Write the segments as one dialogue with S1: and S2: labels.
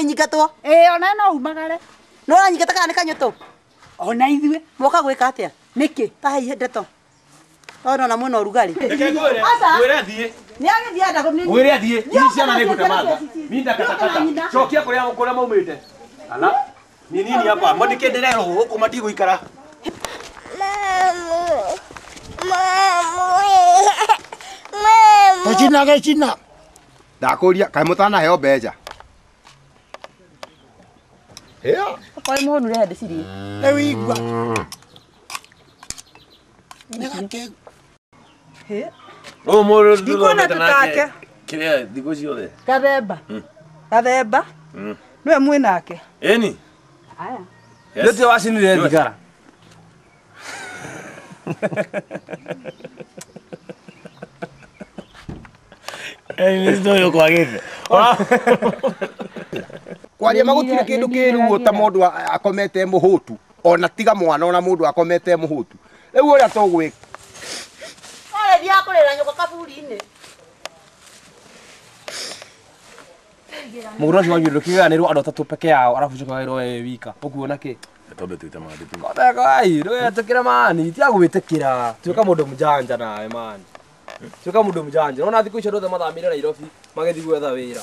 S1: ni nyingatwo
S2: ona no umagare
S1: no na nyingata kana kanyoto
S2: ona ithue
S1: moka gwika atia
S2: niki
S1: tahi ndeto ona na muno rugari
S3: reke ngwire ngwire thie
S1: ni agithia ndago ni
S3: ngwire thie ini ciana ni gutemanga mi ndakatakata cokia kuria maumite ala ni nini hapa mwandike nderero huku matigo ikara
S4: China. Ndakuria kai mutana heo mbeja. Heo.
S1: Kwa hiyo muhonu rehande ciri.
S4: Ewi igua. Nigake.
S1: He.
S3: O moro
S1: ndikona tutake.
S3: Kiria thigo ciothe.
S1: Gathemba. Gathemba. Niwe mwi nake.
S3: Eni.
S1: Aya.
S3: Ndio wacinire thigara. Ndio kwagite.
S4: Kwaria magutire kindu kiruo ta mundu akomete muhutu ona tiga mwana ona mundu akomete muhutu riu uria tugwika
S1: Ole dia kurira nyoko kaburi-ini.
S3: Mugura cio wanyu kiganirwo andu atatu peke yao arafu cokairwo we wika ukuona ki tombe tuite mathi tu koteka ai rwe tukira mani ti agwitikira tuka mundu mjanja nawe mani tuka mundu mjanja ona thiku icio ndothe mathamire Nairobi magithi gwetha wira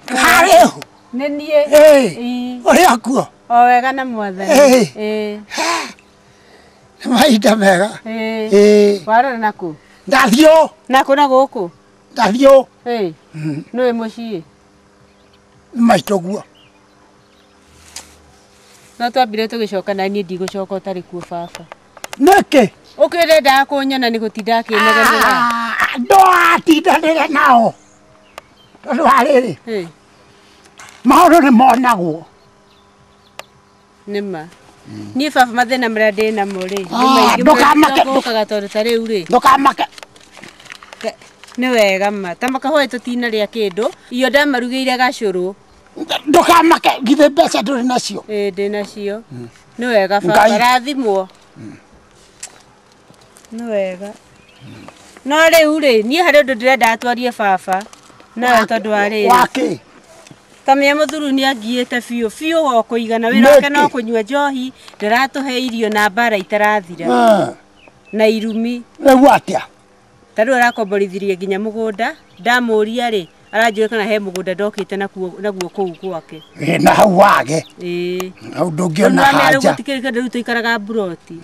S2: Kareo.
S1: Nenie.
S2: Ore akuo.
S1: O wega na mwathani.
S2: Maita mega.
S1: Warora naku.
S2: Ndathio.
S1: Naku na guku.
S2: Ndathio.
S1: Niwe mucii.
S2: Maitoguo.
S1: No twambire tugicoka na nie ndigucoka utari kuo baba.
S2: Niki.
S1: Ukirenda kunyona ni gutinda akinegenera.
S2: Ndoatindanire nao. Tondu wa riri. Maundu ni monagwo.
S1: Nima. Ni baba mathina maria ndi namo ri.
S2: Ndukamake.
S1: Ndukaga tondu ta riu ri.
S2: Ndukamake.
S1: Ni wega ma. Tamaka hoye tutina ria kindu. Iyo ndamarugire gacuru.
S2: Ndukamake githe mbeca nduri nacio.
S1: Ndi nacio. Ni wega baba rathimwo. Ni wega. No riu ri nie hari undu ndirenda atwarie baba. Na tondu wa riri.
S2: Waki.
S1: Kamya muthuru ni angiite biu ho kuigana wira wake no kunyua njohi ndiratuhe irio na bara itarathira. Na irumi.
S2: Riu atia.
S1: Tariu arakomborithirie nginya mugunda ndamuria ri aranjue kana he mugunda ndokite naguo kuu gwake.
S2: Na hau wage. Hau ndungiona haja.
S1: Gutikirika riu tuikaraga buroti.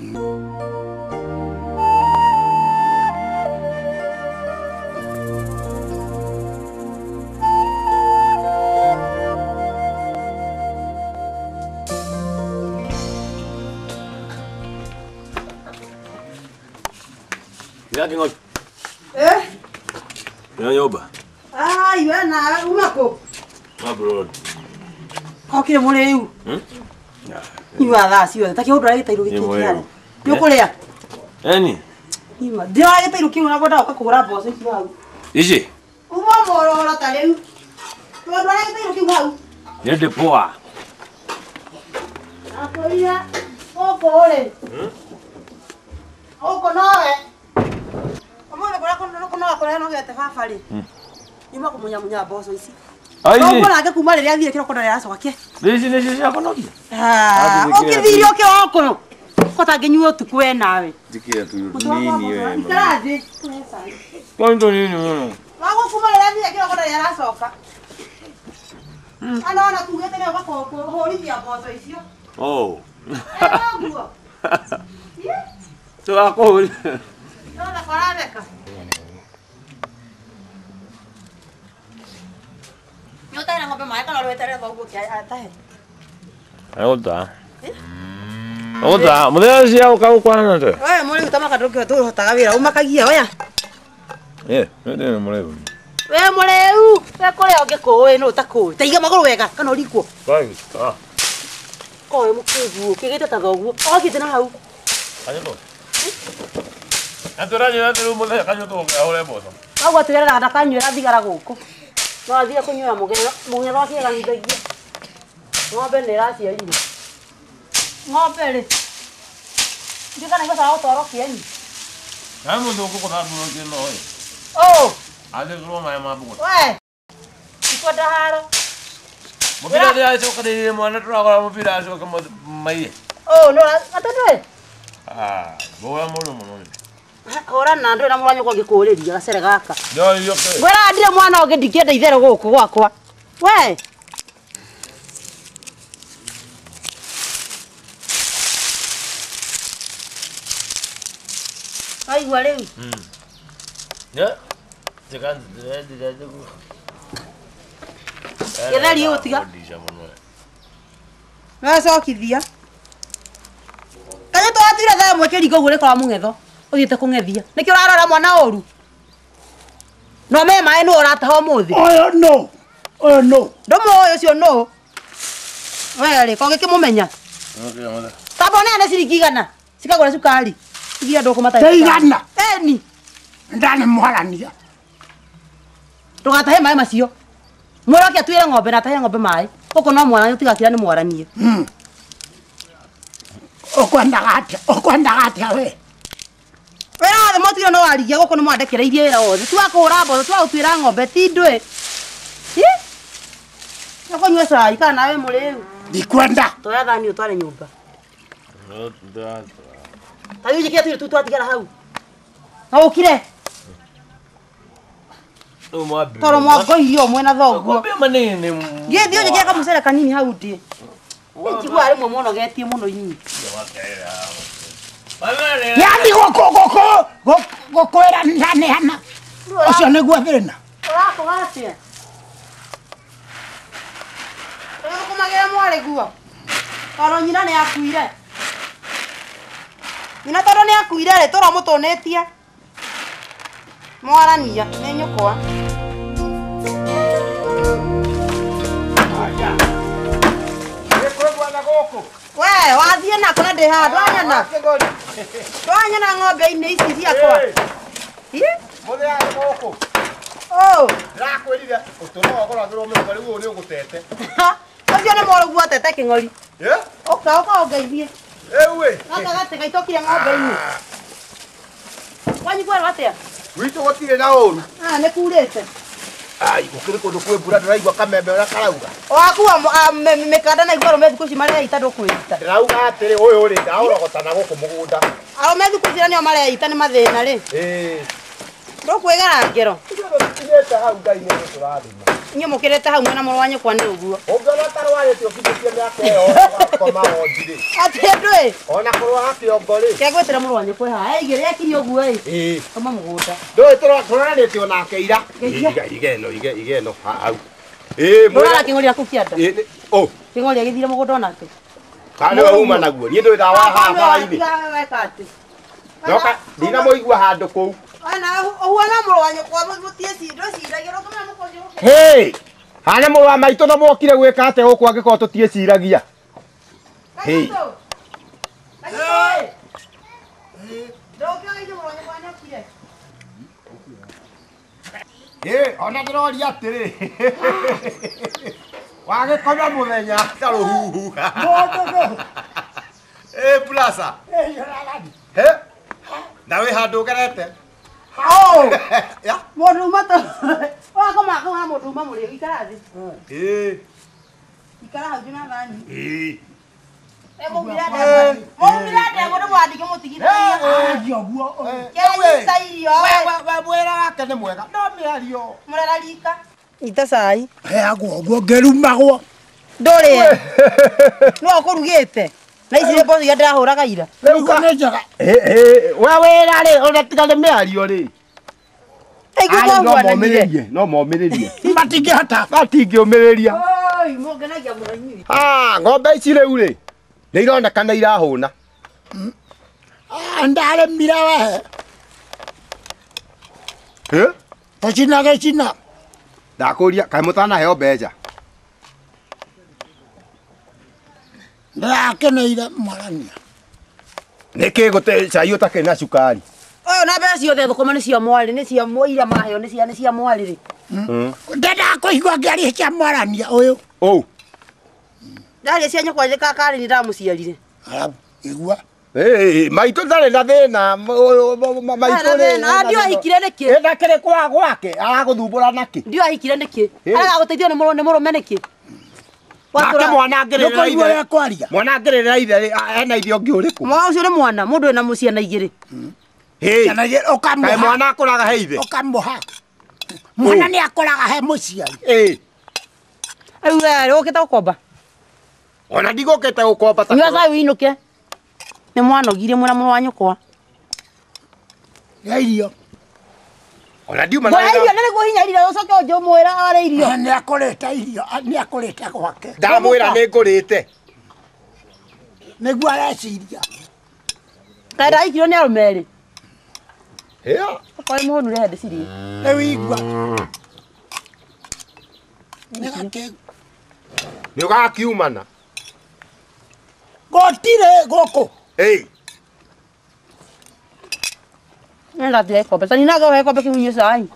S3: Ya kingo. Ya yoba.
S1: Iwe na umako.
S3: Abroad.
S1: Kokire muriu. Iwe thasio taki undu agitairu gikikiara. Yukuria.
S3: Eni.
S1: Ima. Ndio agitairu kiu na goda ukakura boso ici hau.
S3: Ici.
S1: Uma morora ta riu. Tondu agitairu kiu hau.
S3: Nende poa.
S1: Akoria. Okore. Oko nawe. Amone kuna kora no gete baba ri. Yuma kumunya boso ici.
S3: Ai.
S1: No mbona ake kuma riria thire kiroko na yacokia.
S3: Ici ni cia konogia.
S1: Ukithire uke okoro. Kota nginyuo tukwe nawe.
S3: Dikia tu nini wewe.
S1: Ikaraje.
S3: Kondo nini wewe.
S1: Wago kuma riria thire kiroko na yacoka. Ana tugete leo gako horithia boso icio.
S3: Oh. Tu akori.
S1: Nona korabeka. Nyota ina ngombe mai kana rwetere thoguo kia atahe.
S3: Ayoda. Oda, muthea cia ukagukwana nte.
S1: Oya muri utamaka ndukiwa tu hotaga wira umakagia oya.
S3: Ndio mureu.
S1: We mureu, we kore ongekuwe no takui. Taiga maguru wega kana urikwo.
S3: Bye.
S1: Koe mukigu, kigete ta thoguo. Okite na hau.
S5: Kanyo. Atura nyo atu mo le kanyo to ahore boso.
S1: Agwa tigera na kanywera thigara guku. No athia kunywera mugero akiega nithagia. Ng'ombe nĩ ĩraciarire. Ng'ombe rĩ. Ndika nĩ gũcaga ũtwaro kĩeni.
S5: Na mũndũ ũgũkora mũno kĩno ĩ.
S1: Oh.
S5: Ale gro mai mabugo.
S1: We. Ikwenda haro.
S5: Mupira dia iso kadi mwana turaga mupira iso kama mai.
S1: Oh, no, atendwe.
S5: Boya mũno mũno.
S1: Ora na ndwe na mũranyo kwa gĩkũrĩria gacere gaka.
S5: Yo yo ke.
S1: Gwera ndire mwana ũngĩ ndingĩenda itherũ gũkũ gwakwa. We. Aigua rĩu.
S5: Ya. Tekan de
S1: Gĩtheri ũtiga. Nacokithia. Kanyo twatire thaa ĩmwe kĩringo ũguo rĩkorwa mũng'etho. Ũthiĩte kũng'ethia. Nĩkĩ ũrarora mwana ũru? No me maĩ nũ ũrataha ũmũthĩ?
S2: Oyo no. Oyo no.
S1: Ndũmũĩ ũcio nũ. Wee ko gĩkĩmũmenya. Tabo nene ciringi 100. Cikagũra cukari. Igia ndũkũ mataifa.
S2: Teigana.
S1: Eni.
S2: Ndane mwarania.
S1: Ndũgatahe maĩ macio. Mũroke atwĩre ng'ombe na atahe ng'ombe maĩ. Gũkũ no mwana ũtigakira nĩ mwaranie.
S2: Okwendaga atĩa we?
S1: Wĩra wothe mũtiro no warigia gũkũ nĩ mwandekereirie wĩra wothe. Tiwa kũhũra mboco, tiwa gũtuĩra ng'ombe ti ndwĩ. Nakũnyua cai kana nawe mũrĩu.
S2: Ndikwenda.
S1: Toya thani ũtware nyũmba. Tayu jikia tuire tu twatigara hau. Na ũkire. Toro mwako hiyo mwena thoguo.
S5: Ng'ombe manene.
S1: Ngithi ũnye kĩaka mũcere kanini hau ndĩ. Njigua rĩmwe mũno getie mũno inyi.
S2: Yani gũkwĩra ndanehana. Ũcio nĩguo thĩna.
S1: Ũrakũga atĩa? Ũrĩkũmagĩra mwarĩ guo. Toro nyina nĩ akuire. Nyina toro nĩ akuire rĩ tũro mũtũnĩtie. Mwarania nĩ nyũkwa. We, wathiĩ nako na ndĩ haha ndwanyona. Ndwanyona ng'ombe-inĩ ici ciakwa.
S4: Mũthĩa gũkũ.
S1: Oh.
S4: Ndĩrakwĩrire ũtũro wakoragĩrwo mĩgũa rĩu ũyũ nĩ ũgũtete.
S1: Ũcio nĩ mũrũguo atete kĩng'ori. Ũka ũngeithie.
S4: Rĩu ĩ.
S1: Gaka gatĩ gaitũkire ng'ombe-inĩ. Kwanyu kwerwo atĩa?
S4: Gwitũ gũtirĩ na ũru.
S1: Nĩ kurĩte.
S4: Gũkĩrĩ kũndũ kwĩ mbura ndĩraigua kamembe ũrĩa karauga.
S1: Wakua mĩkanda na igua arũme thikũ ici mareita ndũkwĩruta.
S4: Ndĩrauga atĩrĩ ũyũ rĩ ndaũrogotana gũkũ mũgũnda.
S1: Arũme thikũ ici nĩo mareita nĩ mathĩna rĩ. Ndũkwĩgara ngero.
S4: Tũkinyĩte hau Ngai nĩ tũrathima.
S1: Inyuĩ mũkĩrĩte hau mwena mũrũ wa nyũkwa nĩ ũguo.
S4: Ũngĩona ta rwarĩte ũkinyĩtie mĩaka ĩyo ũgakoma ondirĩ.
S1: Atĩ ndũĩ.
S4: Ona kũrwara kĩongo rĩ.
S1: Kegwĩtĩra mũrũ wa nyũkwa haha igĩrĩ ekire ũguo ĩ. Tuma mũgũnda.
S4: Ndũĩ tũronanĩte onake ira. Iga ĩno hau.
S1: Mũrara kĩng'ori aku kĩanda. Kĩng'ori agĩthire mũgũnda onake.
S4: Kana nĩwe uma naguo. Niĩ ndũĩ ndawa haha bara-inĩ. Noka ndina mũigua handũ kũu.
S1: Ana ũhuana mũrũ wa nyũkwa ndũciragĩra ũtũmĩra mũkũnjũ.
S4: Hey! Hana mũrũ wa maitũ no mokire gwĩka atĩa gũkũ angĩkorwo tũtiĩciragia. Hey! Ona ndĩroria atĩrĩ. Wagĩkoma mũthenya ta rũhuhu. Plaza. Na wĩ handũ ũgerete?
S1: Mũndũ uma to. Wakoma kau ha mũndũ uma mũrĩ ikara thĩ. Ikara hau na thani. Mũmira ndegũ nĩ mwandĩke mũtigithĩria.
S4: Wĩra wake nĩ mwega. No mĩario.
S1: Mũrera rika. Ita cai.
S2: Heagwo ũguo ngĩrumagwo.
S1: Ndũrĩe. No ũkũrugĩte. Na ici nĩ mboco iria ndĩrahũraga ira.
S2: Rĩu nĩ njega.
S4: We wĩra rĩ ona tiga nĩ mĩario rĩ. No momĩrĩrie.
S2: Matingĩhota.
S4: Matingĩũmĩrĩria.
S1: Mũngenagia mũno inyuĩ.
S4: Ng'ombe ici rĩu rĩ nĩ ironekana irahũna.
S2: Ndaremire we. Tũcinage cina.
S4: Ndakũria kaĩ mũtanaheo mbeca.
S2: Ndakeneire mwarania.
S4: Niki gote cai utake na cukari.
S1: Oyo na mbeca ciothe thukuma nĩ cia mwari, nĩ cia ira maheo, nĩ cia mwari ri.
S2: Ndenda kuigua ngari cia mwarania uyu.
S4: Oh.
S1: Ndari cia nyakwa nĩ kakari ni ndamuciarire.
S2: Alafu igua.
S4: Maitũ ndarĩ na thĩna maitũ
S1: rĩ. Ndio ahikire nĩkĩ?
S4: Enda kĩrĩ kwa gwake agagũthumbũra nakĩ?
S1: Ndio ahikire nĩkĩ? Aragũteithio nĩ mũrũme nĩkĩ?
S4: Nake mwana ngĩrĩra
S2: ithe ya kwaria.
S4: Mwana ngĩrĩra ithe ena ithe ũngĩ ũrĩkũ?
S1: Mwana ũcio nĩ mwana, mũndũ wĩna mũciana igĩrĩ.
S4: Kaĩ mwana akũraga he ithe?
S2: Ũkamũha. Mwana nĩ akũraga he mũciari.
S1: Rĩu we ũkĩte gũkomba?
S4: Ona ndigũkĩte gũkomba ta.
S1: Nyua cai ũinũke. Nĩ mwanogire mwena mũrũ wa nyũkwa.
S2: Ya irio.
S4: Ona ndiuma na
S1: irio nĩguo hinya irio ũcoke ũnjũmwĩra arĩ irio.
S2: Nĩ akũrĩte irio, nĩ akũrĩte gwake.
S4: Ndamwĩra nĩ ngũrĩte.
S2: Nĩguo areciria.
S1: Kaĩ ndaikirwo nĩ arũme erĩ.
S4: Kwa
S1: mũhũnu rehe ndĩcirie.
S2: Rĩu igua.
S4: Nĩ ũgakiumana.
S2: Gũtirĩ gũkũ.
S1: Nenda tiga ikombe. Tani naga we kombe kimunyo cai.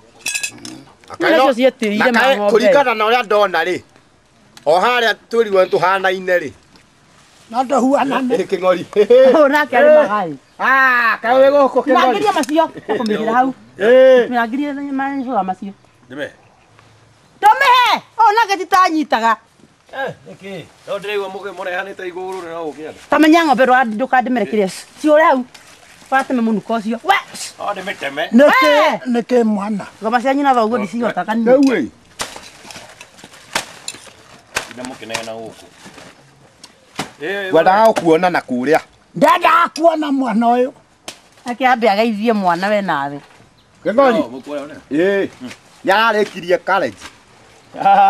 S1: Nĩcio cietĩrire ma ng'ombe.
S4: Kũringana na ũrĩa ndona rĩ. O harĩa twĩrirwo tũhanaine rĩ.
S2: Na tũhuanane.
S4: Kĩng'ori.
S1: Nake arĩ magari.
S4: Kaĩ wĩ gũkũ kĩng'ori.
S1: Mangĩria macio. Kũmĩgĩra hau. Mangĩria macio macio.
S5: Nĩme.
S1: Tũmĩhe. Nake titanyitaga.
S5: Nĩkĩ? No ndĩraigua mũrehanĩte igũrũ no ũkĩenda.
S1: Tamenya ng'ombe ndũkandĩmere kĩrĩa. Ciũre hau. Wateme mũnuko ũcio. We.
S5: Ndĩmĩteme.
S2: Nĩkĩ mwana.
S1: Ngoma cia nyina thoguo ndicihotaga niĩ.
S4: Rĩu
S5: Ina mũkĩnegena gũkũ.
S4: Ngwendaga gũkuona na kũrĩa.
S2: Ndendaga kuona mwana ũyũ.
S1: Ake ambe ageithie mwana we nawe.
S4: Kĩng'ori. Nĩararĩkirie college.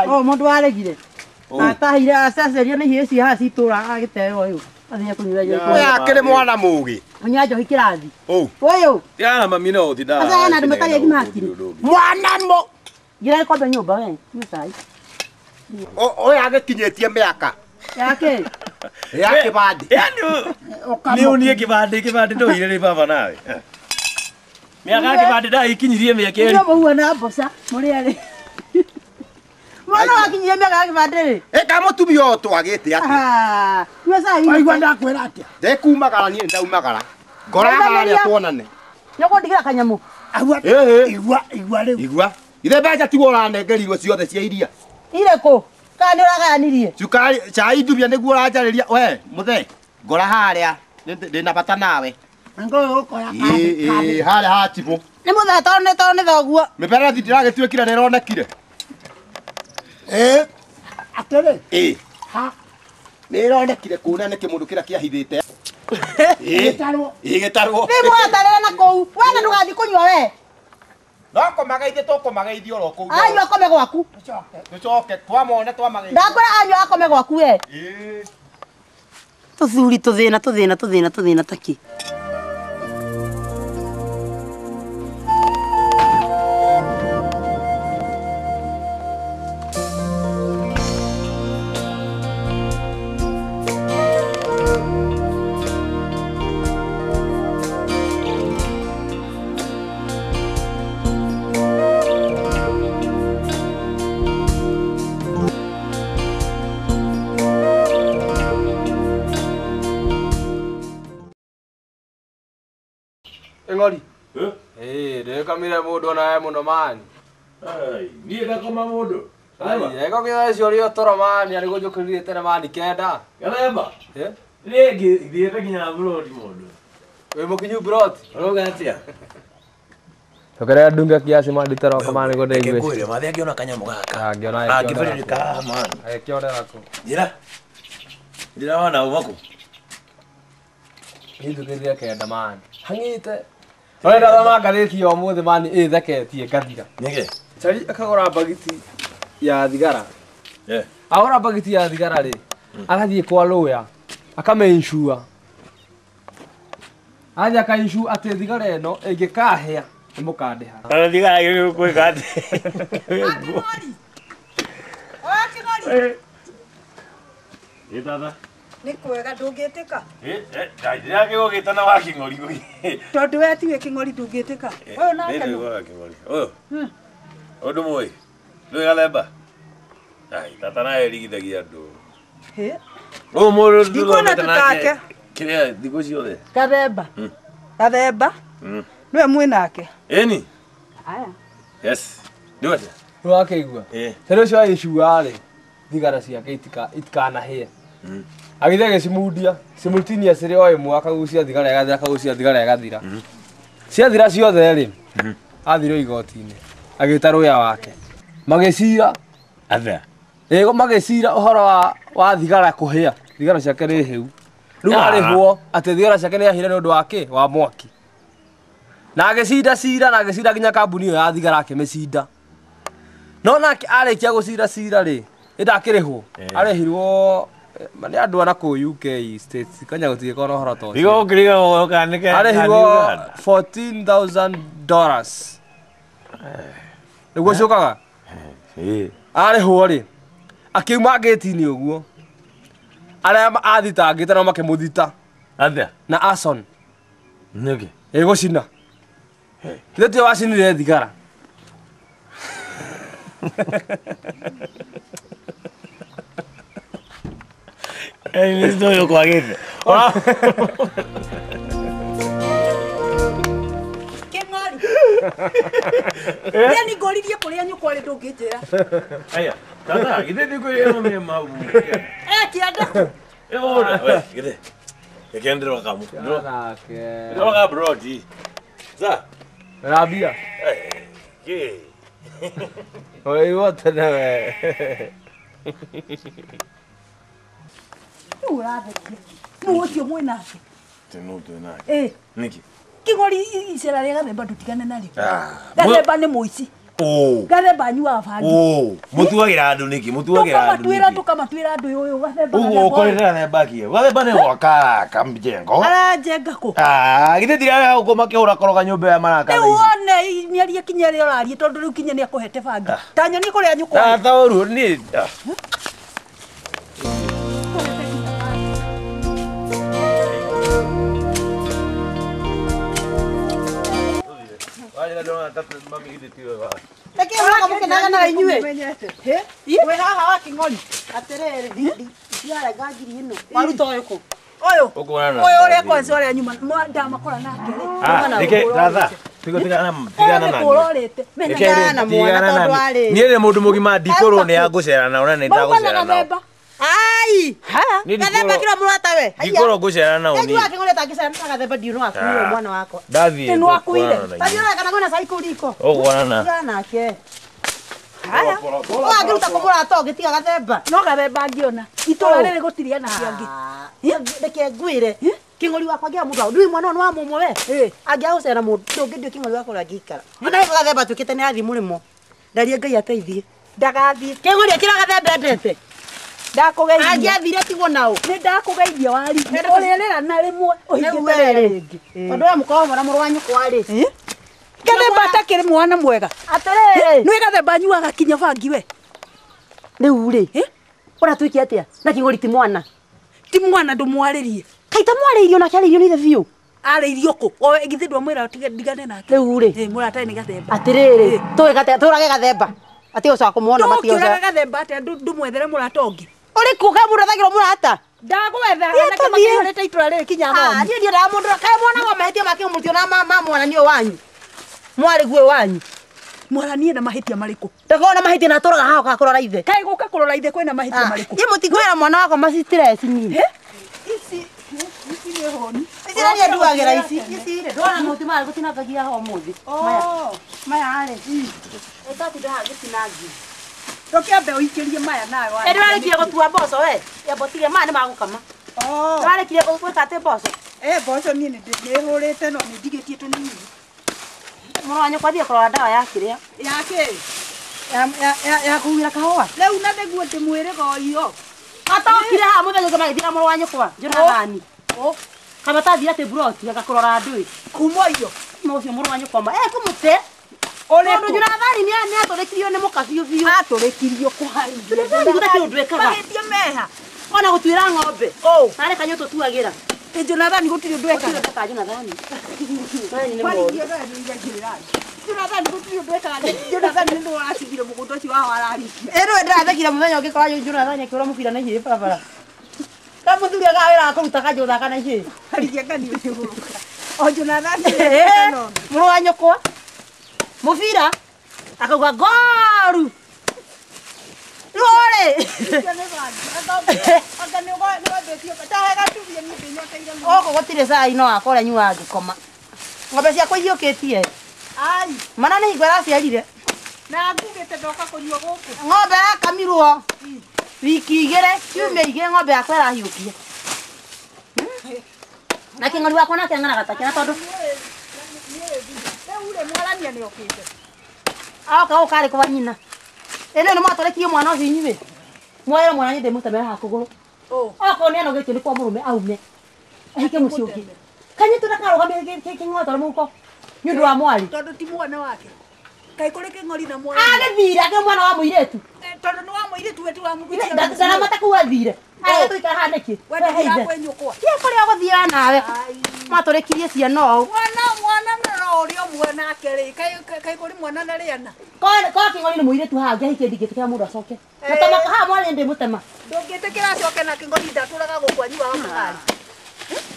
S1: Mũndũ waregire. Atahire aceceria nĩ hiĩ cia haha citũra agĩteo ũyũ. Athiĩ kũnyua njohi.
S4: Oya akĩrĩ mwana mũgĩ.
S1: Kũnyua njohi kĩrathi. Ũyũ.
S5: Yana mami no ũthinda.
S1: Asa na andũ matarĩ agima hakiri.
S2: Mwana mũ.
S1: Ngira kombe nyũmba we. Nyua cai.
S4: Oya agĩkinyĩtie mĩaka.
S1: Yake.
S4: Ya kĩbandĩ.
S5: Nĩ unie kĩbandĩ ndũire nĩ baba nawe. Mĩaka kĩbandĩ ndaikinyirie mĩaka ĩrĩ.
S1: Nĩ mũhua na mboca mũrĩ arĩ. Mwana wakinyire mĩaka kĩbandĩ rĩ.
S4: Ĩka mũtumia ũyũ twagĩte atĩa.
S1: Nyua cai.
S2: Waigua ndakwĩra atĩa.
S4: Ndekumagara niĩ ndaumagara. Ngora harĩa tuonane.
S1: Nĩũkũndigĩra kanyamũ.
S2: Igua rĩu.
S4: Igua. Ithe mbeca tigwo ũranengerirwo ciothe cia iria.
S1: Irĩkũ? Kana nĩ ũragayanirie?
S4: Cukari cai ndumia nĩguo ũranjarĩria. We mũthee ngora harĩa ndĩna bata nawe. Harĩa ha Tibũ.
S1: Nĩ mũthee tondũ nĩ thoguo.
S4: Mĩberethi ndĩragĩtuĩkire nĩ ĩronekire.
S2: Atĩrĩ.
S4: Ha. Nĩ ĩronekire kuona nĩ kĩmũndũ kĩrĩa kĩahithĩte.
S2: Gĩtarwo.
S4: Gĩtarwo.
S1: Nĩ mwatarĩra na kũu. Wena ndũgathiĩ kũnyua we.
S4: No kũmageithie tũkũmageithia oro kũu.
S1: Anyua akome gwaku.
S4: Tũcoke twamone twamageithia.
S1: Ndakwĩra anyua akome gwaku we. Tũthuri tũthĩna takĩ.
S3: Ng'ori. Ndekamire mũndũ nawe mũno mani.
S5: Niĩ ngakoma mũndũ.
S3: Ego kĩoe ciũrio toro mani arĩ gũnjũkĩrire tene mani kenda.
S5: Gathemba. Rĩngĩ thiĩte nginya buroti mũndũ.
S3: Wĩ mũkinyu buroti.
S5: Ũrauga atĩa?
S3: Tũkĩrĩa ndunga kiasi mani toro kamani gũndeithie.
S5: Ngĩkwĩre mathe angĩona kanyamũ gaka.
S3: Angĩona
S5: angĩbĩrĩrĩka haha mani.
S3: Kĩonera kũ.
S5: Njĩra wana uma kũ.
S3: Hindũkĩrire kenda mani. Hang'ite. Wenda thamangarĩtie ũmũthĩ mani ĩtheketie ngathira.
S5: Nĩkĩ?
S3: Cari akagũra bagiti ya thigara. Agũra bagiti ya thigara rĩ, agathiĩ kwa lawyer, akame-insure. Athiĩ aka-insure atĩ thigara ĩno ĩngĩkahĩa nĩmũkandĩha.
S5: Thigara gĩgũkwĩka atĩ. Ĩ tata.
S6: Nĩ kwega ndũngĩtĩka.
S5: Ndĩra kĩgũgĩta na wa kĩng'ori gũi.
S6: Tondũ we tiwe kĩng'ori ndũngĩtĩka. Ũyũ nake
S5: Nĩ wa kĩng'ori. Ũndũ mũĩ. Ndũĩ gathemba. Ai, tata nawe erigithagia andũ. Mũndũ
S6: ndikuona tũtake.
S5: Kĩrĩa thikũ ciothe.
S6: Gathemba. Gathemba. Nĩwe mwĩ nake.
S5: Ĩni.
S6: Aya.
S5: Yes. Ndũĩ.
S3: Nĩwakĩigua. Hĩndĩ ũcio agĩcuarĩ thigara ciake itikanahĩe. Agĩthiĩ agĩcimundia, cimultinia cirĩ o ĩmwe akagucia thigara ĩgathira akagucia thigara ĩgathira. Ciathira ciothe rĩ, athirwo igoti-inĩ. Agĩta rũya wake. Magĩcira.
S5: Atha.
S3: Magĩcira ũhoro wa thigara kũhĩa. Thigara ciake nĩ hĩu. Rĩu arĩhwo atĩ thigara ciake nĩ ahire nĩ ũndũ wa kĩ? Wa mwaki. Na agĩcinda cira na agĩcinda nginya kambuni ĩyo ya thigara akĩmĩcinda. No nake arĩkia gũcira cira rĩ, ndakĩrĩhwo. Arĩhirwo nĩ andũ ana kũu UK States. Kanya gũtigĩkorwo na ũhoro ta ũcio.
S5: Igo ũkĩriga ũkanĩke.
S3: Arĩhirwo $14,000. Nĩguo ciũkaga? Arĩhwo rĩ, akiuma ngĩti-inĩ ũguo. Arĩa athitangĩte no makĩmũthita.
S5: Atha.
S3: Na arson.
S5: Nĩkĩ?
S3: Gũcina. Ithe tiwe wacinire thigara.
S5: Nĩ story ũkwagĩte.
S6: Kĩng'ori. Nĩ ngoririe kũrĩa nyũkwa rĩ ndũngĩnjĩra.
S5: Aya, tata, githĩ ndĩkwĩrĩra mami mau.
S6: Kĩanda.
S5: Ora, we, githĩ. Gĩkĩenderwo kamu. Ndĩroga brodi. Za.
S3: Rabia.
S5: Kĩ.
S3: Oi wote nawe.
S6: Ũrathekia. Nũ ũcio mwĩ nake.
S5: Teno nake. Nĩkĩ?
S6: Kĩng'ori icera rĩa Gathemba ndũtigane narĩo. Gathemba nĩ mũici. Gathemba anyuaga bangi.
S5: Mũtuagĩra andũ nĩkĩ? Mũtuagĩra andũ nĩkĩ?
S6: Tũkamatuĩra andũ ũyũ Gathemba.
S5: Ũguo ũkorera Gathemba kĩe. Gathemba nĩ gwaka kamjengo.
S6: Aranjenga kũ?
S5: Githĩ ndĩrarega gũkũ makĩhũra koroga nyũmba ya maraka.
S6: Rĩu wone mĩarie kinya rĩa ũrarie tondũ rĩu kinya nĩakũhete bangi. Ta nyonie kũrĩa nyũkwa.
S5: Tata ũru nĩ.
S6: Reke ũraga mũkenaga na inyuĩ. Wĩ haha wa Kĩng'ori. Atĩrĩrĩ, ndiarenga ngiri ĩno. Waruta ũyũ kũ? Ũyũ. Ũyũ ũrĩa kwanza ũrĩa nyuma ndamakora nake rĩ.
S5: Reke tata. Tigana na.
S6: Ũrorĩte. Mena na mwana tondũ arĩ.
S5: Niĩ nĩ mũndũ mũgima ndikũrwo nĩ agũcera na ona nĩ ndagũcera nao.
S6: Ai! Gathemba kĩro mũrata we.
S5: Ndikũrwo ngũcera nao
S6: ni. Nĩguo Kĩng'ori atangĩcera na Gathemba ndiũno akuire mwana wakwa.
S5: Ndathiĩ.
S6: Nĩ wakuire. Tanyora kana kwĩna cycle riko.
S5: Ũguona.
S6: Tigana nake. Haya. Wangĩruta kũmũrata ũngĩtiga Gathemba. No Gathemba angĩona. Itũra rĩrĩ gũtirĩ ana ciangĩ. Reke ngwĩre. Kĩng'ori wakwa ngĩa mũndũ. Ndũĩ mwana wa mũmwe we. Angĩagũcera mũndũ ndũngĩthiĩ Kĩng'ori wakwa ũrĩa angĩikara. Ona Gathemba tuĩkĩte nĩ athiĩ mũrĩmo. Ndarie Ngai ateithie. Ndagathiĩ. Kĩng'ori akĩra Gathemba endete. Ndakũgeithia. Angĩathire tigwo naũ. Nĩ ndakũgeithia wari. Ũrĩrĩra na rĩmwe ũhingĩte rĩngĩ. Tondũ we mũkorwo mwana mũrũ wa nyũkwa rĩ. Gathemba atakĩrĩ mwana mwega. Atĩrĩrĩ. Nĩ Gathemba anyuaga kinya bangi we. Rĩu rĩ. Ũratuĩkia atĩa? Na Kĩng'ori ti mwana. Ti mwana ndũmwarĩrie. Kaita mwarĩirio nake arĩirio nĩ ithe biũ. Arĩirio kũ? O githĩ ndwamwĩra ndigane nake. Rĩu rĩ. Mũrata nĩ Gathemba. Atĩrĩrĩ. Tũrage Gathemba. Atĩ ũcoka kũmuona matio. Tũrage Gathemba atĩ ndũmwethere mũrata ũngĩ. Uri kuga mũrathagĩrwo mũrata. Ndagwetha anake makĩhũrĩte itũra rĩrĩ kinya ng'ombe. Niĩ ndiendaga mũndũ kaĩ mwonaga mahĩtia makĩmũrutio na mwana nĩwe wanyu. Mwarĩ guo wanyu. Mwaranie na mahĩtia marĩkũ? Ndagona mahĩtia na atũraga haha ũgakũrora ithe. Kaĩ gũka kũrora ithe kwĩna mahĩtia marĩkũ? Niĩ mũtikwĩra mwana wakwa macitireci niĩ. Ici nĩ honi. Ici nĩ nduagĩra ici. Ici rĩ ndona mũtu mara gũtinangagia haha ũmũthĩ. Maya rĩ. Ĩtatinda haha gĩtinangia. Ndũkĩambe ũikĩrie maya nawe. Ndĩrarekire gũtua mboco we. Yambotire maya nĩ magũkama. Ndĩrarekire gwĩka atĩ mboco. Mboco niĩ nĩndĩhũrĩte no nĩndigĩtie tũnini. Mũrũ wa nyũkwa thiĩ kũrora ndawa ya kĩrĩa. Ya kĩ? Ya kũhuhĩra kahũa. Rĩu na nĩguo ndĩmwĩrĩga iyo. Atokire haha mũthenya ũngĩ magĩthira mũrũ wa nyũkwa. Jonathan. Kama tathire atĩ buroti agakũrora andũ. Kuma iyo. Mũcio mũrũ wa nyũkwa kũmũte. Tondũ Jonathan nĩ atũrĩkirio nĩ mũka biũ biũ. Atũrĩkirio kũharĩria. Ndĩgũta kĩndũ ekaga. Mahĩtia meha.
S1: Ona gutwira ng'ombe.
S6: Oh.
S1: Nare kanyo tutuagira.
S6: Jonathan gutiri undu eka.
S1: Ndeka Jonathan. Nani ni
S6: Kwani
S1: mo.
S6: Jonathan ni ngakirira. Jonathan gutiri undu eka. Jonathan ni ndo aracigire mugundo ucio wa wararikia.
S1: Ero ndathekira muthenya ungi kwa Jonathan akiura mubira na hiye barabara. Kamuthuri agawira akuruta kanyo thaka na hiye.
S6: Harikia kani uciguruka. O Jonathan.
S1: Muru wa nyokwa. Mubira akauga goru. Lore. Oko gotire cai no akore nyua ngikoma. Ng'ombe ciakwa ihiũkĩtie.
S6: Ai,
S1: Mana nĩ hingo ĩraciarire.
S6: na ngugĩte ndoka kũnyua gũkũ.
S1: Ng'ombe yakamirwo wiki igĩrĩ kiumia igĩrĩ ng'ombe yakwa ĩrahiũkie. Na kĩng'ori wakwa nake ng'araga ta kĩna tondũ
S6: Ule mwarania nĩ okĩte.
S1: aoka gũkarĩ kwa nyina. Ĩno nĩ mwatũrĩkie mwana ũcio inyuĩ. Mwere mwana nyende mũtemera ha kũgũrũ. Okorwo nĩ anogĩtio nĩ kwa mũrũme aume. Ahike mũciĩ ũngĩ. Kanyitũ ndakarũgamie kĩng'oto mũhuko. Nĩ ũndũ wa mwari.
S6: Tondũ ti mwana wake. Kaĩ kũrĩ kĩng'ori na mwana.
S1: Agĩthira akĩ mwana wa mũirĩtu.
S6: Tondũ nĩ wa mũirĩtu wetu wa mũgutia.
S1: Ndaramata kũu athire. Aya tũikara haha nĩkĩ?
S6: Wenda yakwe nyũkwa.
S1: Tia kũrĩa ũgũthira nawe. Matũrĩkirie ciana ũũ.
S6: Mwana no ũrĩa ũmwe nake rĩ. Kaĩ kũrĩ mwana na rĩana.
S1: Ko kĩng'ori nĩ mũirĩtu haha angĩahikie ndingĩtĩkĩra mũndũ acoke. Mũtamaka haha mwarĩ ndĩmũtema.
S6: Ndũngĩtĩkĩra acoke na kĩng'ori ndatũraga gũkũ anyuaga magari.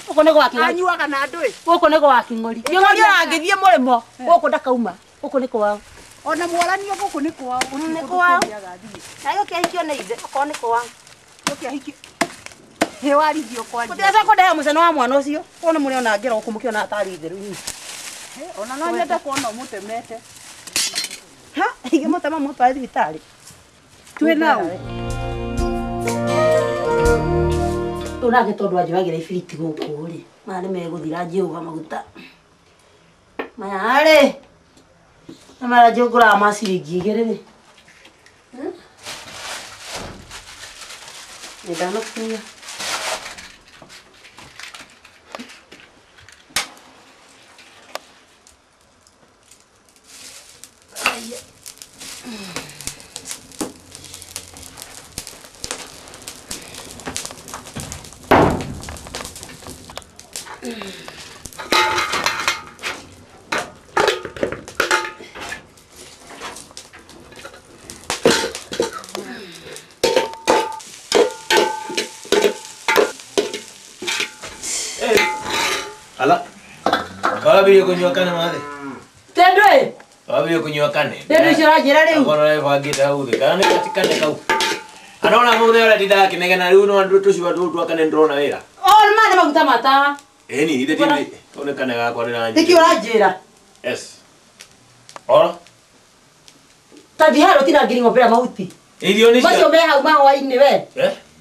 S1: Gũkũ nĩ gwa kĩng'ori.
S6: Anyuaga na andũ ĩ.
S1: Gũkũ nĩ gwa kĩng'ori. Kĩng'ori ũrangĩthiĩ mũrĩmo. Gũkũ ndakauma. Gũkũ nĩ kwao.
S6: Ona mwaranio gũkũ nĩ kwao.
S1: Nĩ kwao. Na gĩo kĩahikio nĩ ithe. Okorwo nĩ kwao.
S6: Gũkĩahikio. Hĩ warithio kwa nyina.
S1: Gũtiacoka kũndehe mũcene wa mwana ũcio. Ũyũ nĩ mũrĩ ona ngera gũkũ mũkĩona atarĩ theru.
S6: Ona no nyende kuona mũtemete.
S1: Ha, ingĩmũtema mũtware thibitarĩ.
S6: Twĩ nao.
S1: Ũnake tondũ anjoyagĩra ibiriti gũkũ rĩ. Maya nĩ megũthira Jehova maguta. Maya rĩ. Na mara ngũraga ma ciringi igĩrĩ rĩ. Nĩ ndanakunya.
S5: Ala. Wabiri kunywa kane mathe.
S1: Tendwe.
S5: Wabiri kunywa kane.
S1: Tendwe cirajira rĩu.
S5: Akona bangita huthi. Kana katikane kau. Anona muthe ora dida kinegena riu no andu tuciwa tu akane ndrona wira.
S1: Oh, mane maguta mata.
S5: Ni ide tini. One kane ga kwa rira.
S1: Niki ũranjĩra.
S5: Yes. Ora.
S1: Tathiharo tina ngiri ng'ombe ya mahuti.
S5: Irio ni
S1: Macio me hau mahũa-inĩ we.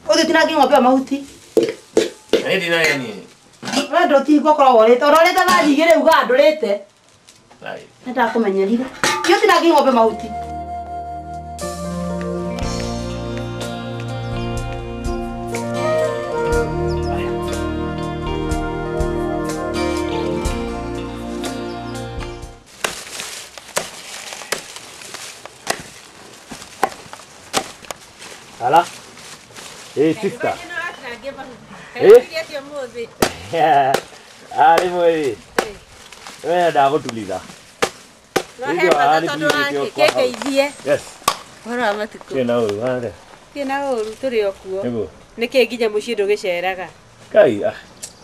S1: Ũthiĩ tina ngiri ng'ombe ya mahuti.
S5: Ni dina yani.
S1: We ndũtigwo korwo ũrĩte. Ũrorĩte thathi igĩrĩ uga ndũrĩte.
S5: Right.
S1: Nĩ ndakũmenyerire. Iyo tina ngiri ng'ombe mahuti.
S5: Ala. Sister. Ari mweri. Wewe ndago tuliza. Yes.
S7: Ora matuko.
S5: Kena uru hande.
S7: Kena uru turi okuo.
S5: Ego.
S7: Nike nginya muciĩ ndũgĩceraga.
S5: Kai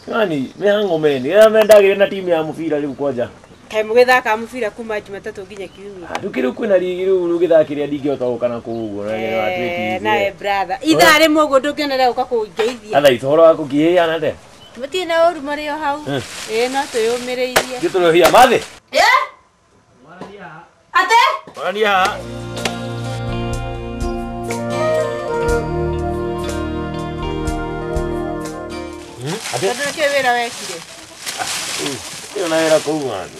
S5: Kani mihango meni. Ya mendagire na timu ya mubira riu kwanja.
S7: Kaĩ mũgĩthaka mũbira kuma Jumatatu nginya Kiumia.
S5: Ndukiru kwina ligi riu rugithakiria ndingĩhota gũka na kũguo na ngene watwĩtirie.
S7: Nawe brother. Ithaa rĩmwe ũguo ndũngĩonera gũka kũngeithia.
S5: Atha ithoro wa kũkĩhĩana nde.
S7: Mũtirĩ na ũru marĩ o hau. No twĩyũmĩrĩirie.
S5: Gĩtũrũhia mathi.
S1: Ate?
S5: Mwarania.
S7: Ate nĩkĩĩ wĩra wekire?
S5: Ĩyo na wĩra kũu ng'ani.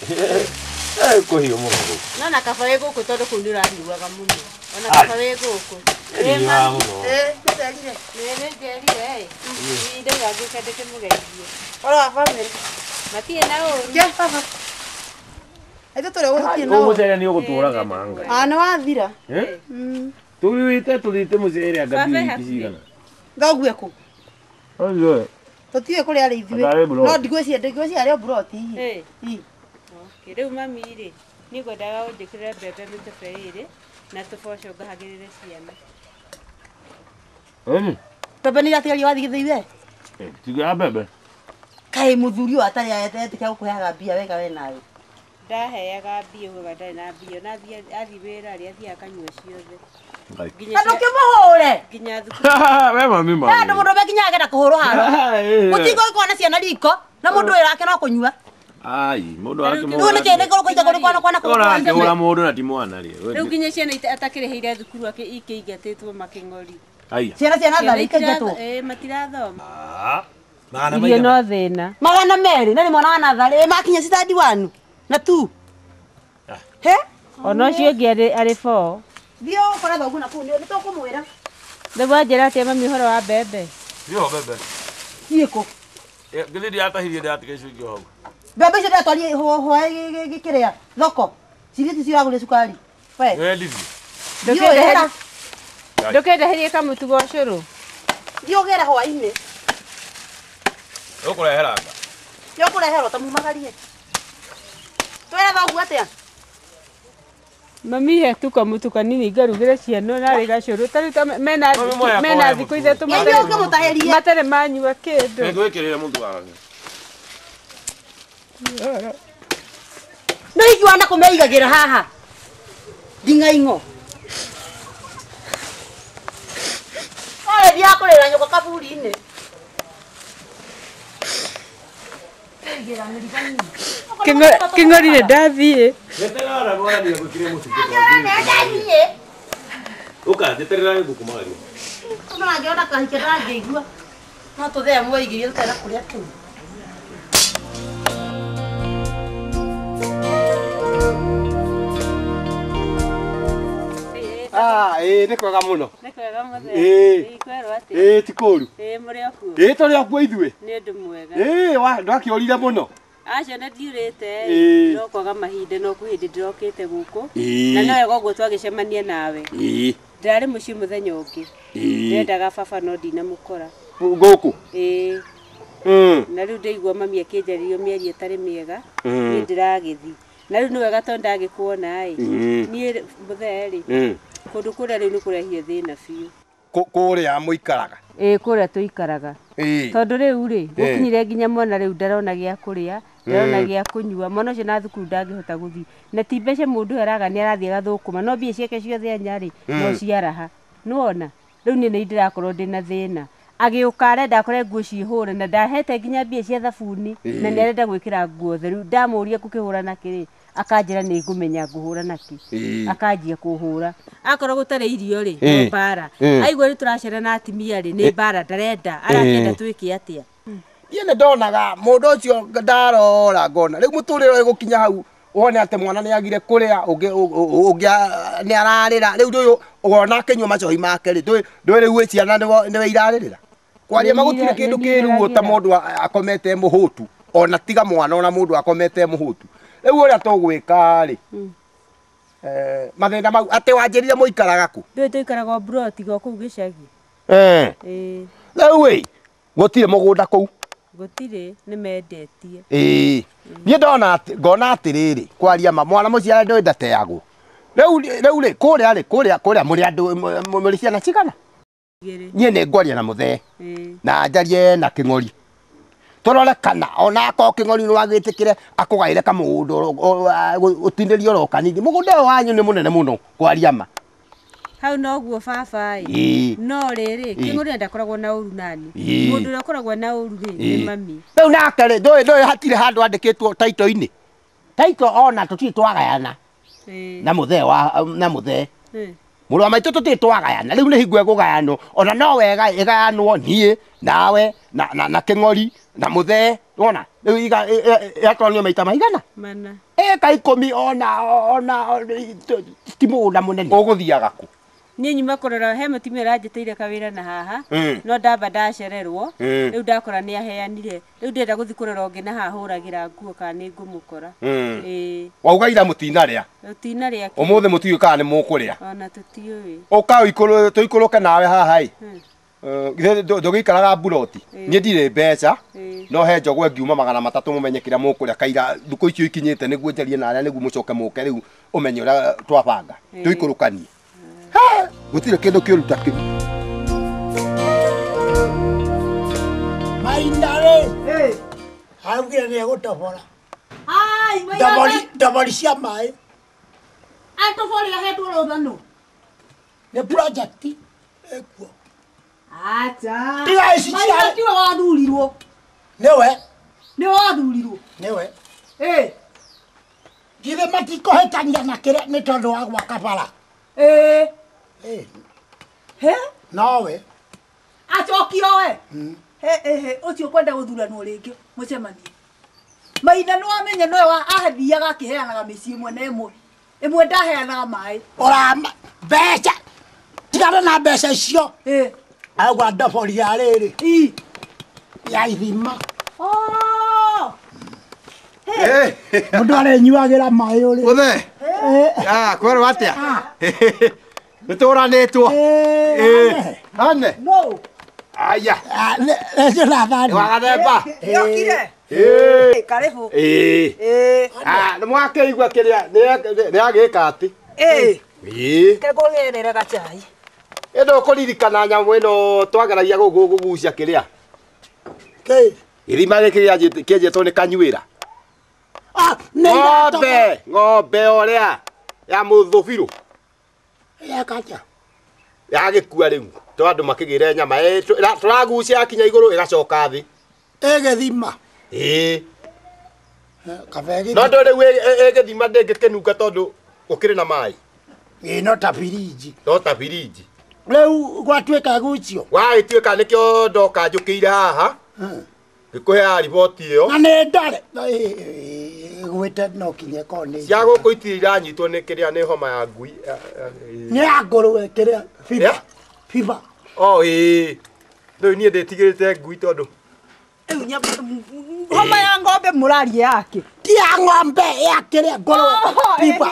S5: Kũhiũ mũno gũkũ.
S7: No na kaba wĩ gũkũ tondũ kũu nĩũrahiũhaga mũno. Ona kaba wĩ gũkũ.
S5: Hiũhaga mũno.
S7: Nĩnjerire. Nĩnjerire. Ndauga ngĩũke ndĩkĩmũgeithie.
S1: Ora family.
S7: Matirĩ na ũru.
S1: Ke baba. Aitũ tũrĩ gũthiĩ nao.
S5: Mũcere nĩ ũgũtũraga manga.
S1: Nĩ wathira.
S5: Tũrĩte tũthite mũcere anga mbiri cigana.
S6: Ngague ku.
S5: Oye.
S6: Tutiwe kuri ari ithuĩ. No ndigwĩcia arĩ broti.
S7: Rĩu mami rĩ nĩ ngwendaga ũnjĩkĩrĩre mbembe mĩkebe ĩrĩ na tũboco ngahagĩrĩre ciana.
S6: Mbembe nĩ iratigari wathiĩ gĩthĩi we?
S5: Tiga mbembe.
S6: Kaĩ mũthuri ũyũ atarĩ etĩkia gũkũheaga mbia wega we nawe.
S7: Ndaheaga mbia ũguo ndarĩ na mbia na athiĩ wĩra rĩ athiĩ akanyua ciothe.
S6: Andũ kĩmũhũre.
S7: Nginya thukuru.
S5: We mami mami.
S6: Andũ mũndũ ũmwe nginya agenda kũhũrwo haro. Mũtingo ĩkorwo na ciana riko na mũndũ ũyũ wake no kũnyua.
S5: Ai, mũndũ wake mũndũ.
S6: Rĩu nĩkĩ nĩkorwo kũiga kwana
S5: Ora ngĩhũra mũndũ na ti mwana rĩ.
S7: Rĩu nginya ciana atakĩrĩhĩire thukuru ikĩingatĩtwo makĩng'ori.
S5: Ai.
S6: Ciana tharĩ ikĩingatwo.
S7: Matirathoma.
S3: Irio
S7: no thĩna.
S6: Magana merĩ na nĩ mwana wa natharĩ makinya citandi wanu na tu. He?
S7: Ona ũcio ũngĩ arĩ 4.
S6: Thiĩ ũkore thoguo na kũu nĩ tũkũmwĩra.
S7: Rĩu wanjĩra atĩa mami ũhoro wa mbembe?
S5: Yo bebe.
S6: Thiĩ kũ?
S5: Gĩthĩri atahirie ndatiga icunjĩ hau.
S6: Mbembe icio ndatwarie hwaĩ gĩkĩrĩa thoko. Cirĩti ciragũrĩ cukari. We.
S5: Ndithi.
S7: Ndũkendeherie kamũtu ga ũcũrũ.
S6: Thiĩ ũgĩre hwaĩ-inĩ.
S5: Ũkũreheranga.
S6: Thiĩ ũkũreherwo ta mumagarie. Twĩre thoguo atĩa?
S7: Mami he tu kamũtu kanini ngarugĩre ciana narĩ gacũrũ. Tarĩu mena thikũ ithatũ matarĩ manyua kĩndũ.
S5: Ngwĩkĩrĩre mũtu wake.
S6: No iguana kũmeigagĩra haha. Nding'aing'o. Ore thia kũrĩra nyũkwa kaburi-inĩ.
S7: Kĩng'ori nĩ ndathiĩ.
S5: Ndeterera ngora nĩ gwĩkĩrĩre mũtu.
S6: Ndathiĩ.
S5: Ũka ndeterera ngũkũmagaria.
S6: Ona ngĩona kahike ndangĩigua. No tũthea mwaigĩrie tũtera kũrĩa tu.
S4: Nĩ kwega mũno.
S7: Nĩ kwega mũthee. Ikwerwo atĩ.
S4: Ti kũru.
S7: Mũrĩ okuo.
S4: Tũrĩ akuo ithuĩ.
S7: Nĩ ũndũ mwega.
S4: Ndakĩũrire mũno.
S7: Aca na ndiurĩte no kwaga mahinda no kũhĩndĩ ndĩrokĩte gũkũ na no wega ũguo twagĩcemania nawe. Ndarĩ mũciĩ mũthenya ũngĩ. Ndendaga baba no ndinamũkora.
S4: Gũkũ?
S7: Na rĩu ndaigua mami akĩnjarĩrio mĩario ĩtarĩ mĩega niĩ ndĩragĩthi. Na rĩu nĩ wega tondũ ndagĩkuona niĩ mũthee rĩ kũndũ kũrĩa rĩu nĩ kũrehire thĩna biũ.
S4: Kũrĩa mũikaraga?
S7: Kũrĩa tũikaraga. Tondũ rĩu rĩ gũkinyire nginya mwana rĩu ndarona gĩa kũrĩa ndarona gĩa kũnyua mwana ũcio na thukuru ndangĩhota gũthiĩ na ti mbeca mũndũ eraga nĩ arathiĩ agathũkũma no mbia ciake ciothe anyarĩ no ciaraha nĩwona rĩu niĩ nĩ ndĩrakorwo ndĩna thĩna agĩũka arenda akore nguo cihũre na ndahete nginya mbia cia thabuni na nĩ arenda gwĩkĩra nguo theru ndamũria ngũkĩhũra nakĩ akanjĩra nĩ ngũmenya ngũhũra nakĩ akanjia kũhũra akorwo gũtarĩ irio rĩ no mbara aigua rĩ tũracera na atimia rĩ nĩ mbara ndarenda arakĩenda twĩke atĩa.
S4: Niĩ nĩ ndonaga mũndũ ũcio ndarora ngona rĩu mũtũrĩre ũyũ gũkinya hau wone atĩ mwana nĩ agire kũrĩa ũngĩ nĩ ararĩra rĩu ũyũ wona akĩnyua macohi make rĩ ndũĩ rĩu ciana nĩwe irarĩrĩra kwaria magũtirĩ kĩndũ kĩruo ta mũndũ akomete mũhũtu ona tiga mwana ona mũndũ akomete mũhũtu rĩu ũrĩa tũgwĩka rĩ mathĩna mau atĩ wanjĩrire mũikaraga kũ?
S7: Ndũĩ tũikaraga mburoti gwa kũu gĩcagi.
S4: Rĩu gũtirĩ mũgũnda kũu?
S7: Gũtirĩ nĩ mendetie.
S4: Niĩ ngona atĩrĩrĩ kwaria mwana mũciare ndũĩ ndateagwo rĩu rĩ kũrĩa mũrĩ andũ mũrĩ ciana cigana? Niĩ nĩ ngwaria na mũthee na njarie na kĩng'ori tũrore kana ona akorwo kĩng'ori nĩ wagĩtĩkĩre akũgaĩre kamũgũnda ũtindĩrie oro kanini mũgũnda ũyũ wanyu nĩ mũnene mũno kwaria ma.
S7: Hau noguo baba no rĩrĩ kĩng'ori ndakoragwo na ũru nani mũndũ ũrĩa ũkoragwo na ũru rĩ nĩ mami.
S4: Rĩu nake rĩ ndũĩ hatirĩ handũ andĩkĩtwo taito-inĩ taito ona tũtirĩ twagayana na mũthee mũrũ wa maitũ tũtirĩ twagayana rĩu nĩ hingo ĩgũgayanwo ona no wega ĩgayanwo niĩ nawe na kĩng'ori na mũthee wona rĩu yatwanio maita maigana
S7: mana
S4: ĩka 10 ona ti mũgũnda mũnene ũgũthiaga kũ?
S7: Niĩ nyuma kũrora he mũtumia ũranjĩtĩire kawĩra na haha no ndamba ndacererwo rĩu ndakora nĩ aheanire rĩu ndĩrenda gũthiĩ kũrora ũngĩ na haha hũragĩra nguo kana nĩ ngũmũkora.
S4: Wauga ira mũtinarĩa?
S7: Tũtinarĩa
S4: ũmũthĩ mũtiũĩ kana nĩ mũkũrĩa?
S7: Ona tũtiũĩ.
S4: Ũka tũikũrũke nawe haha ndũgĩikaraga mburoti niĩ ndirĩ mbeca no he njogwe ngiuma 300 mũmenye kĩrĩa mũkũrĩa kaira thukũ icio ikinyĩte nĩguo njarie na arĩa nĩguo mũcoke mũke rĩu ũmenye ũrĩa twabanga tũikũrũkanie gũtirĩ kĩndũ kĩũruta kĩ
S2: Maindare augire nĩ egũtobora ndobori cia maĩ
S6: Atoboria hetwo rũthano
S2: nĩ project ekuo
S6: acha
S2: tiga ici cia
S6: Maindare wathurirwo
S2: nĩwe
S6: nĩwe
S2: githĩ matikũhĩtania na kĩrĩa nĩ tondũ wa gwaka bara nowe
S6: acokio we ũcio kwenda gũthuranwo rĩngĩ mũcemanie Maina nĩ wamenya nowe ahathiaga akĩheanaga mĩciĩ ĩmwe na ĩmwe ndaheanaga maĩ
S2: ũrama mbeca tigana na mbeca icio agwa ndobori ya rĩrĩ ya ithima mũndũ arenyuagĩra maĩ ũrĩ
S4: ũthe kwerwo atĩa nĩtũranĩtwo ane aya
S2: rĩcio nathani
S4: wagathemba
S6: yokire karibu
S4: nĩmwakĩigua kĩrĩa nĩagĩka atĩ
S6: kegũgĩrĩre gacai
S4: ĩno kũririkana nyamũ ĩno twageragia gũgucia kĩrĩa gĩthima gĩkĩ kĩenjetwo nĩ Kanyuĩra ng'ombe ũrĩa ya mũthũbirũ yagĩkua rĩu to andũ makĩgĩre nyama tũragucia yakinya igũrũ ĩgacoka thĩ
S2: gĩthima
S4: no ndũ rĩu gĩthima ndĩngĩkĩnunga tondũ gũkĩrĩ na maĩ
S2: no ta birinji
S4: rĩu
S2: gwatuĩka gucio
S4: gwagĩtuĩka nĩkĩo ndoka njũkĩire haha ngĩkũhea riboti ĩyo
S2: na nĩ ndare gwĩte no kinye kone
S4: cia gũkũ itirĩ iranyitwo nĩ kĩrĩa nĩ homa ya ngui
S2: nĩ ya ngũrwe kĩrĩa fiba
S4: rĩu niĩ ndĩtigĩrĩte ngui tondũ
S6: homa ya ng'ombe mũraria yake
S2: ti ya ng'ombe ya kĩrĩa ngũrwe fiba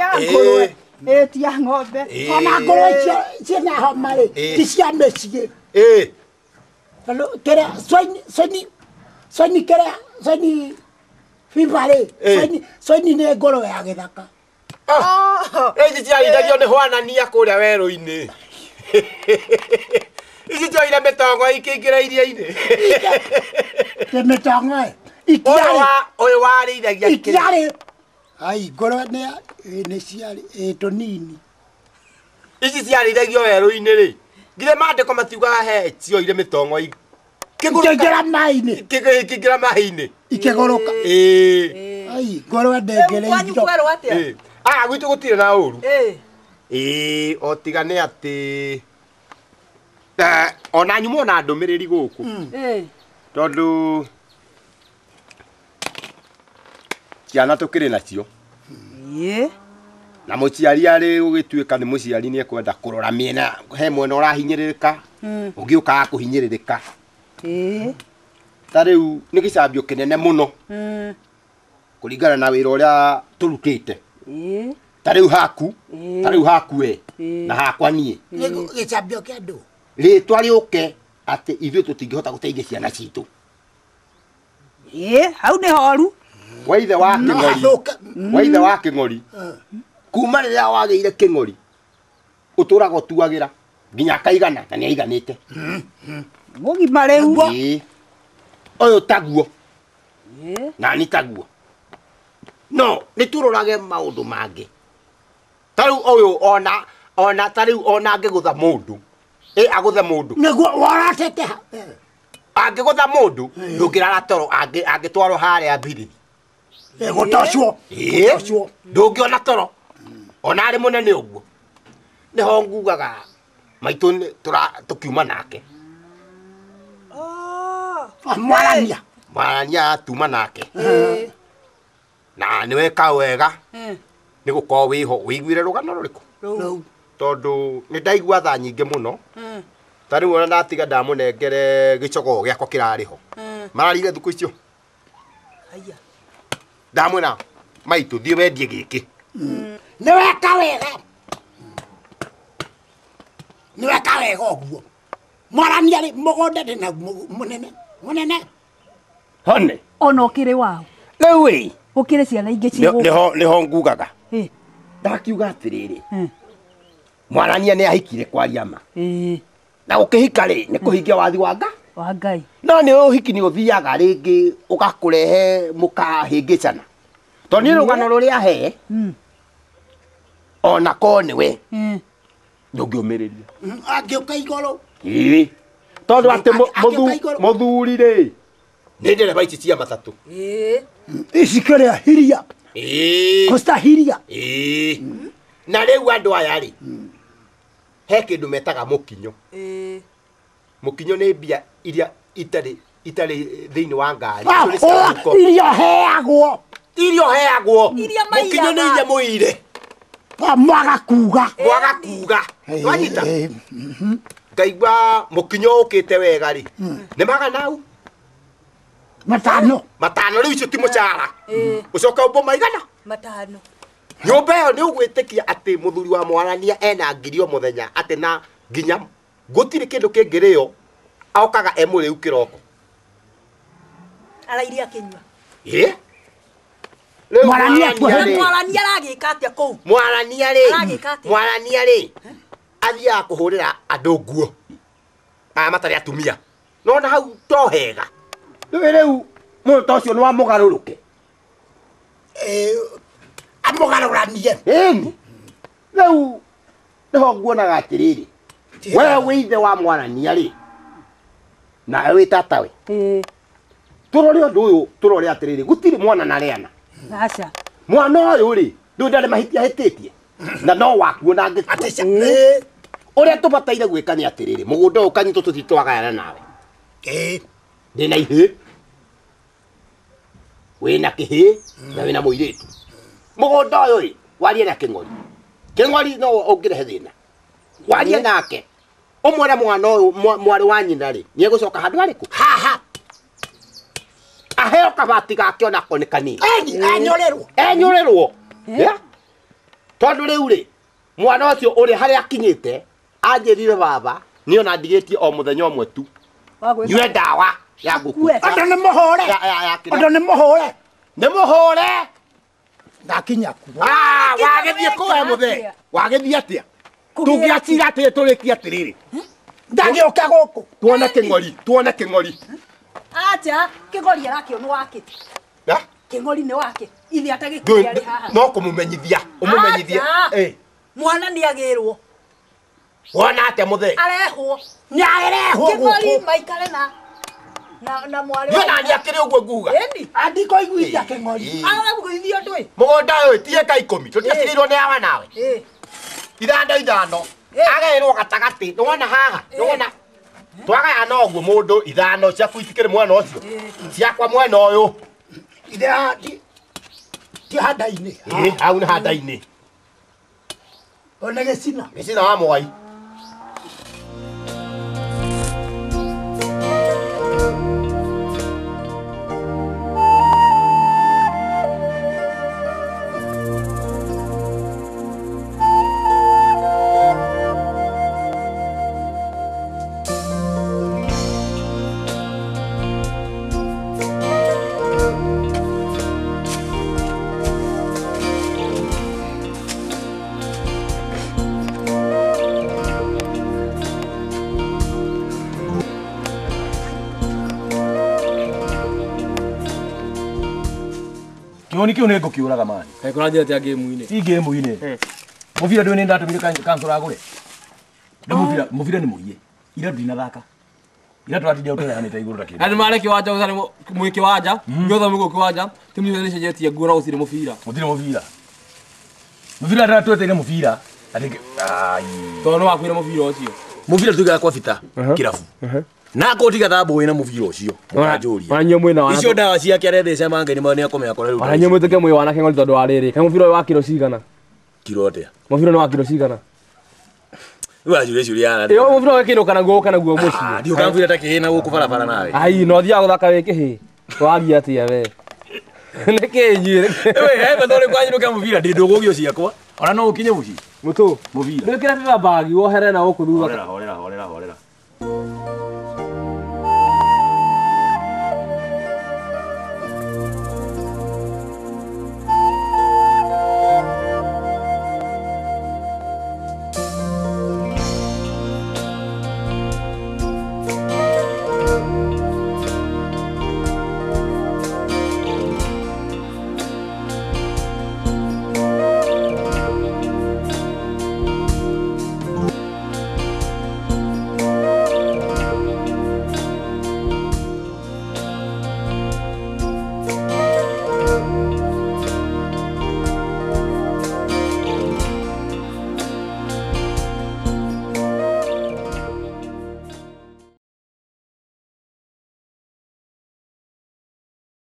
S6: ti ya ng'ombe
S2: ona ngũrwe ciĩna homa rĩ ti cia mĩciĩ kĩrĩa Soni kĩrĩa Soni fiba rĩ Soni nĩ ngũrwe ya gĩthaka
S4: ici ciarithagio nĩ hwanania kũrĩa werũ-inĩ ici cioire mĩtongo ikĩingĩra iria-inĩ
S2: mĩtongo
S4: ũyũ warĩithagia
S2: ikiarĩ ngũrwe nĩ ciarĩ tũnini
S4: ici ciarĩithagio werũ-inĩ rĩ ngire mandĩko matiugaga he cioire mĩtongo
S2: ikĩingĩra maĩ-inĩ ikĩgũrũka ngũrwe ndengĩrĩithio
S4: gwitũ gũtirĩ na ũru o tiga nĩ atĩ ona nyuma na ndũmĩrĩri gũkũ tondũ ciana tũkĩrĩ nacio na mũciari arĩ gũgĩtuĩka nĩ mũciari nĩ ekwenda kũrora mĩena he mwena ũrahinyĩrĩrĩka ũngĩ ũkaga kũhinyĩrĩrĩka ta rĩu nĩ gĩcambio kĩnene mũno kũringana na wĩra ũrĩa tũrutĩte ta rĩu haku na hakwa niĩ
S2: gĩcambio kĩa andũ
S4: rĩtwa rĩũke atĩ ithuĩ tũtingĩhota gũteithia ciana citũ
S6: hau nĩ horu
S4: wa ithe wa kĩng'ori kuma rĩrĩa wagĩire kĩng'ori ũtũraga ũtuagĩra nginya akaigana na nĩ aiganĩte
S6: mũgima rĩu
S4: ũyũ taguo nani taguo no nĩ tũrorage maũndũ mangĩ ta rĩu ũyũ ona ta rĩu ona angĩgũtha mũndũ agũthe mũndũ
S2: nĩguo waratete
S4: angĩgũtha mũndũ ndũngĩrara toro angĩtwarwo harĩa mbiriri
S2: gũtocwo
S4: ndũngĩona toro ona arĩ mũnene ũguo nĩho ngugaga maitũ tũkiuma nake mwarania tuma nake na nĩweka wega nĩ gũkorwo wĩho wĩiguire rũgano rũrĩkũ tondũ nĩ ndaigua tha nyingĩ mũno ta rĩu ona ndatiga ndamũnengere gĩcogo gĩakwa kĩrarĩho mararire thukũ icio ndamwĩra maitũ thiĩ wendie gĩkĩ
S2: nĩweka wega ũguo Mwarania ri mugonda na munene.
S4: Hone.
S6: Ono kire wao.
S4: Rĩu ĩ.
S6: Ukire ciana ingĩ ciĩgũ.
S4: Nĩho ngugaga. Ndakiuga atĩrĩrĩ. Mwarania nĩ ahikire kwaria ma. Na ũkĩhika rĩ nĩ kũhingia wathi wa Ngai. No nĩ ũhiki nĩ ũthiaga rĩngĩ ũgakũrehe mũkahĩngĩcana. Tondũ nĩ rũgano rũrĩa he. Ona ko nĩwe. Ndũngĩũmĩrĩria.
S2: Angĩũka igũrũ.
S4: Tondũ atĩ mũthuri rĩ. Nĩ ndereba ici cia matatũ.
S2: Ici kĩrĩa hiria. Costa hiria.
S4: Na rĩu andũ aya rĩ. He kĩndũ metaga mũkinyo. Mũkinyo nĩ mbia iria itarĩ thĩinĩ wa ngari.
S2: Irio heagwo.
S4: Mũkinyo nĩ iria mũire.
S2: Mwaga kuga.
S4: Wanyita. Ngaigua mũkinyo ũkĩte wega rĩ. Nĩ magana u.
S2: Matano
S4: rĩu icio ti mũcara. Ũcoka ũmbo maigana?
S6: Matano.
S4: Nyũmba ĩyo nĩ ũgwĩtĩkia atĩ mũthuri wa Mwarania ena ngiri o mũthenya atĩ na nginya gũtirĩ kĩndũ kĩngĩrĩo aokaga emũrĩu kĩroko.
S6: Arairia kinyua.
S4: Mwarania
S6: aragĩka atĩa kũu?
S4: Mwarania rĩ athiaga kũhũrĩra andũ nguo matarĩ atumia. Nona hau to hega. Rĩu mũndũ ta ũcio nĩ wa mũgarũrũke.
S2: Amũgarũranie.
S4: Rĩu nĩho nguonaga atĩrĩrĩ. Wewe wĩ ithe wa Mwarania rĩ. Nawe wĩ tatawe. Tũrore ũndũ ũyũ tũrore atĩrĩrĩ gũtirĩ mwana na rĩana.
S6: Aca.
S4: Mwana ũyũ rĩ ndũ ndarĩ mahĩtia hĩtĩtie. Na no wakuona ngĩkua. Ũrĩa tũbataire gwĩka nĩ atĩrĩrĩ mũgũnda ũyũ kanyitwo tũtitwagayana nawe. Ndĩna ihĩ. Wĩna kĩhĩ na wĩna mũirĩtu. Mũgũnda ũyũ rĩ warie na Kĩng'ori no ũngĩrehe thĩna. Warie nake. Ũmwĩre mwana ũyũ mwarĩ wa nyina rĩ nĩ egũcoka handũ harĩkũ? Haha. Aheo kabati gake onako nĩ kanini. Enyorerwo. Tondũ rĩu rĩ mwana ũcio ũrĩ harĩa akinyĩte anjĩrire baba nĩ ona ndigĩtie o mũthenya ũmwe tu. Nyue ndawa ya ngũkũ.
S2: Andũ nĩ mũhũre. Ndakinya kuo.
S4: Wagĩthiĩ kũhe mũthee. Wagĩthiĩ atĩa? Tũngĩacira atĩ tũrĩkie atĩrĩrĩ.
S2: Ndagĩũka gũkũ.
S4: Tuone Kĩng'ori.
S6: Acha Kĩng'ori arakĩonwo wake. Kĩng'ori nĩ wake. Ithe atagĩkinya arĩ haha.
S4: No kũmũmenyithia.
S6: Mwana nĩ agĩrwo.
S4: Wona atĩa mũthee?
S6: Arehwo. Kĩng'ori maikare na mwarĩ.
S4: Yona nĩ akĩrĩ ũguo nguga.
S2: Andiko iguithia Kĩng'ori.
S6: Aragũithio ndũĩ.
S4: Mũgũnda ũyũ ti eka 10. Tũtiacirĩirwo nĩ awa nawe. Ithano. Agaĩrwo gatagatĩ. Nĩwona haha. Nĩwona. Twagayana ũguo mũndũ ithano ciaku itikĩrĩ mwena ũcio. Ciakwa mwena ũyũ.
S2: Ithe ti handa-inĩ.
S4: Hau nĩ handa-inĩ.
S2: Ona gĩcina
S4: wa Mwai.
S3: Kĩoni kĩu nĩ ngũkĩũraga mani.
S5: Kũranjĩra atĩa game-inĩ?
S3: Ti game-inĩ. Mũbira ndũĩ nĩ ndatũmire kansoro agũre. Mũbira nĩ mũiye. Ira ndinathaka. Ira twatinda ũtũrehanĩte igũrũ na kĩndũ.
S5: Andũ marĩ kĩwanja gũtarĩ mwĩ kĩwanja. Nyothe mwĩ kĩwanja. Timu nĩ cenjetie nguo na gũtirĩ mũbira.
S3: Mũbira ndatweteire mũbira.
S5: Tondũ nĩ wakuire mũbira ũcio.
S3: Mũbira tuigaga kwa bita kĩrabu. Na kũtiga thambo wĩna mũbira ũcio. Ũranjũria.
S5: Wanyo mwĩna wana.
S3: Icio ndawa ciake aretheca mangeni ma nĩ akomea kore rĩu.
S5: Wanyo mwĩtĩke mwĩ wana Kĩng'ori tondũ wa rĩrĩ. Kaĩ mũbira wa kilo cigana?
S3: Kilo atĩa?
S5: Mũbira nĩ wa kilo cigana?
S3: Ũranjũria ciũria ana.
S5: Mũbira wa kilo kana guo mũciĩ.
S3: Ndio kamvira ta kĩhĩ na gũkũ barabara nawe.
S5: Ai no thiaga gũthaka wĩ kĩhĩ. Waria atĩa we. Nĩkĩ nyuĩ.
S3: He thore kwanyiruka mũbira ndi ndũgũgio ciakwa. Ona no ũkinye mũciĩ.
S5: Mũtũ.
S3: Mũbira.
S5: Ndĩkĩra beba bagi wohere na gũkũ thutha.
S3: Horera.